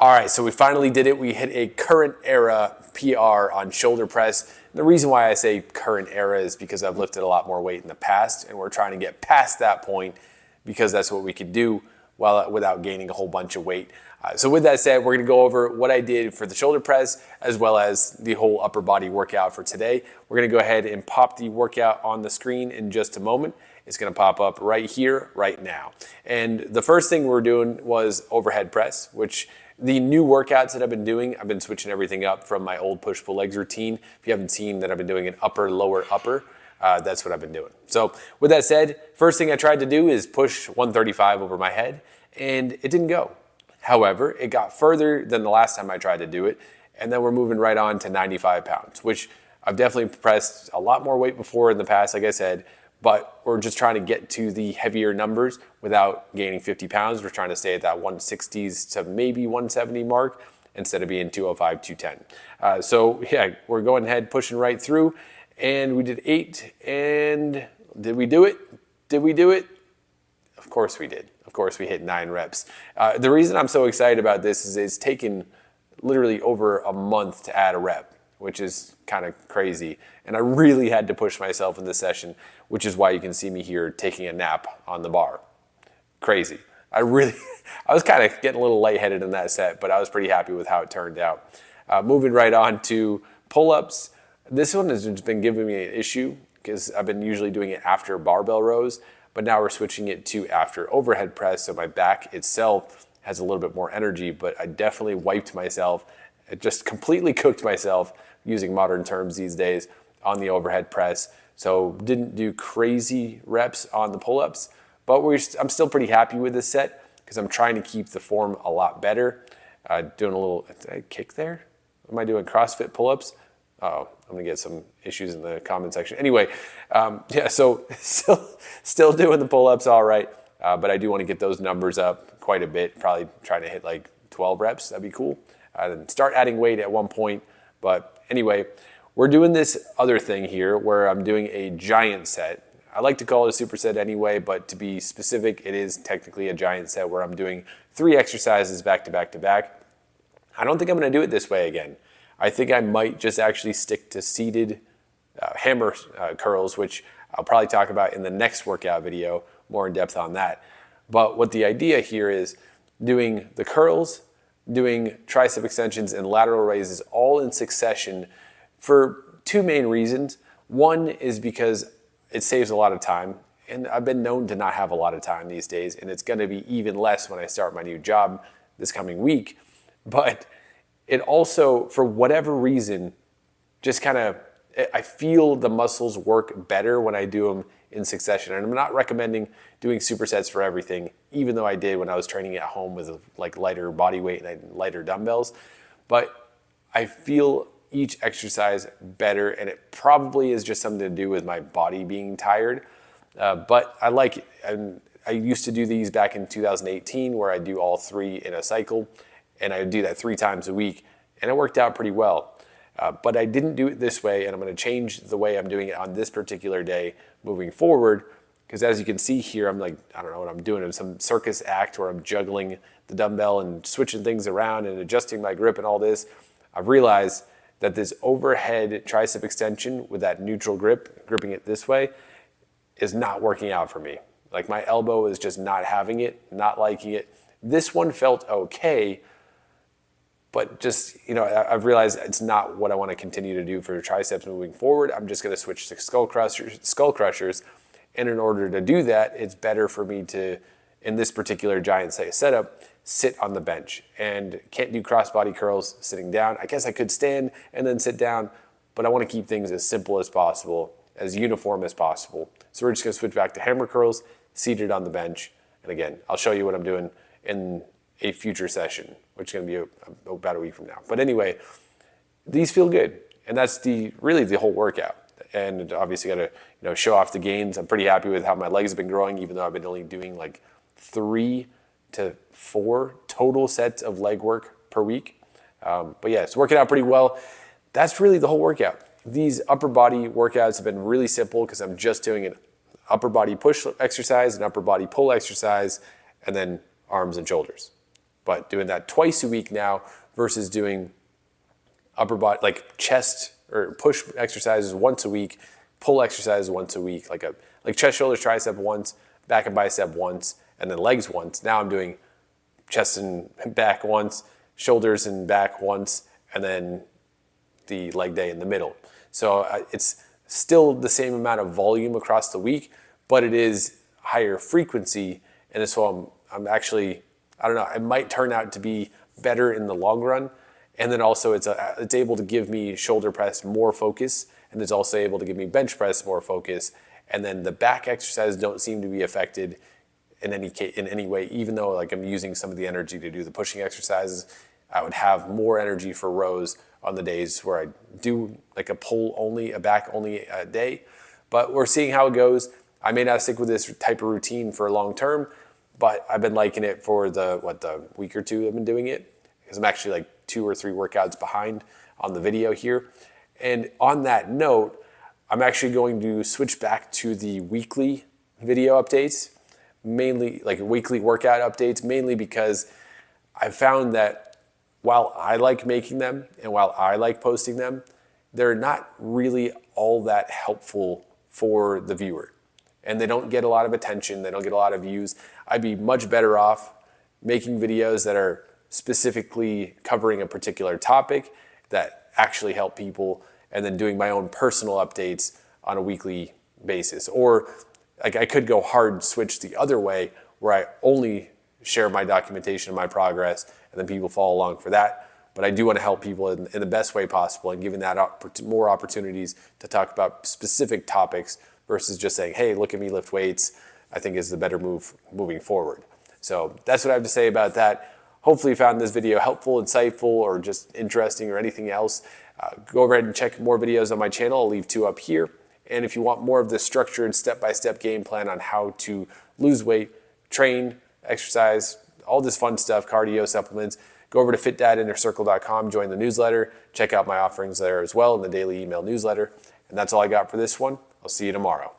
All right, so we finally did it. We hit a current era PR on shoulder press. The reason why I say current era is because I've lifted a lot more weight in the past, and we're trying to get past that point because that's what we could do without gaining a whole bunch of weight. So with that said, we're gonna go over what I did for the shoulder press as well as the whole upper body workout for today. We're gonna go ahead and pop the workout on the screen in just a moment. It's gonna pop up right here, right now. And the first thing we're doing was overhead press, which the new workouts that I've been doing, I've been switching everything up from my old push-pull legs routine. If you haven't seen that, I've been doing an upper, lower, upper. That's what I've been doing. So with that said, first thing I tried to do is push 135 over my head, and it didn't go. However, it got further than the last time I tried to do it, and then we're moving right on to 95 pounds, which I've definitely pressed a lot more weight before in the past, like I said, but we're just trying to get to the heavier numbers without gaining 50 pounds. We're trying to stay at that 160s to maybe 170 mark instead of being 205, 210. So yeah, we're going ahead, pushing right through, and we did 8, and did we do it? Did we do it? Of course we did. Of course we hit 9 reps. The reason I'm so excited about this is it's taken literally over a month to add a rep, which is kind of crazy. And I really had to push myself in this session, which is why you can see me here taking a nap on the bar. Crazy. I was kind of getting a little lightheaded in that set, but I was pretty happy with how it turned out. Moving right on to pull-ups. This one has just been giving me an issue because I've been usually doing it after barbell rows, but now we're switching it to after overhead press, so my back itself has a little bit more energy, but I definitely wiped myself. I just completely cooked myself, using modern terms these days, on the overhead press. So didn't do crazy reps on the pull-ups, but I'm still pretty happy with this set because I'm trying to keep the form a lot better. Doing a little, did I kick there? Am I doing CrossFit pull-ups? Oh, I'm gonna get some issues in the comment section. Anyway, yeah, so still doing the pull-ups all right, but I do wanna get those numbers up quite a bit, probably trying to hit like 12 reps, that'd be cool. Then start adding weight at one point, but anyway, we're doing this other thing here where I'm doing a giant set. I like to call it a superset anyway, but to be specific, it is technically a giant set where I'm doing 3 exercises back to back to back. I don't think I'm gonna do it this way again. I think I might just actually stick to seated hammer curls, which I'll probably talk about in the next workout video, more in depth on that. But what the idea here is doing the curls, doing tricep extensions and lateral raises all in succession for 2 main reasons. One is because it saves a lot of time, and I've been known to not have a lot of time these days, and it's gonna be even less when I start my new job this coming week. But it also, for whatever reason, just kind of, I feel the muscles work better when I do them in succession. And I'm not recommending doing supersets for everything, even though I did when I was training at home with like lighter body weight and lighter dumbbells. But I feel each exercise better, and it probably is just something to do with my body being tired. But I like it. And I used to do these back in 2018 where I do all 3 in a cycle, and I would do that 3 times a week, and it worked out pretty well. But I didn't do it this way, and I'm gonna change the way I'm doing it on this particular day moving forward, because as you can see here, I'm like, I don't know what I'm doing. It's some circus act where I'm juggling the dumbbell and switching things around and adjusting my grip and all this. I've realized that this overhead tricep extension with that neutral grip, gripping it this way, is not working out for me. Like my elbow is just not having it, not liking it. This one felt okay, but just, you know, I've realized it's not what I want to continue to do for triceps moving forward. I'm just going to switch to skull crushers. And in order to do that, it's better for me to, in this particular giant setup, sit on the bench. And can't do crossbody curls sitting down. I guess I could stand and then sit down, but I want to keep things as simple as possible, as uniform as possible. So we're just going to switch back to hammer curls, seated on the bench. And again, I'll show you what I'm doing in a future session, which is going to be about a week from now. But anyway, these feel good, and that's really the whole workout. And obviously got to show off the gains. I'm pretty happy with how my legs have been growing, even though I've been only doing like 3 to 4 total sets of leg work per week. But yeah, it's working out pretty well. That's really the whole workout. These upper body workouts have been really simple because I'm just doing an upper body push exercise, an upper body pull exercise, and then arms and shoulders. But doing that twice a week now versus doing upper body, like chest or push exercises once a week, pull exercises once a week, like chest, shoulders, tricep once, back and bicep once, and then legs once. Now I'm doing chest and back once, shoulders and back once, and then the leg day in the middle. So it's still the same amount of volume across the week, but it is higher frequency. And so I'm actually, I don't know, it might turn out to be better in the long run. And then also it's able to give me shoulder press more focus, and it's also able to give me bench press more focus. And then the back exercises don't seem to be affected in any way, even though like I'm using some of the energy to do the pushing exercises. I would have more energy for rows on the days where I do like a pull only, a back only day. But we're seeing how it goes. I may not stick with this type of routine for long term, but I've been liking it for the week or two I've been doing it, because I'm actually like 2 or 3 workouts behind on the video here. And on that note, I'm actually going to switch back to the weekly video updates, mainly like weekly workout updates, mainly because I've found that while I like making them and while I like posting them, they're not really all that helpful for the viewer. And they don't get a lot of attention, they don't get a lot of views. I'd be much better off making videos that are specifically covering a particular topic that actually help people, and then doing my own personal updates on a weekly basis. Or like I could go hard switch the other way, where I only share my documentation of my progress and then people follow along for that. But I do want to help people in the best way possible, and giving that more opportunities to talk about specific topics versus just saying, hey, look at me lift weights, I think is the better move moving forward. So that's what I have to say about that. Hopefully you found this video helpful, insightful, or just interesting, or anything else. Go ahead and check more videos on my channel. I'll leave 2 up here. And if you want more of this structured step-by-step game plan on how to lose weight, train, exercise, all this fun stuff, cardio, supplements, go over to fitdadinnercircle.com, join the newsletter, check out my offerings there as well in the daily email newsletter. And that's all I got for this one. I'll see you tomorrow.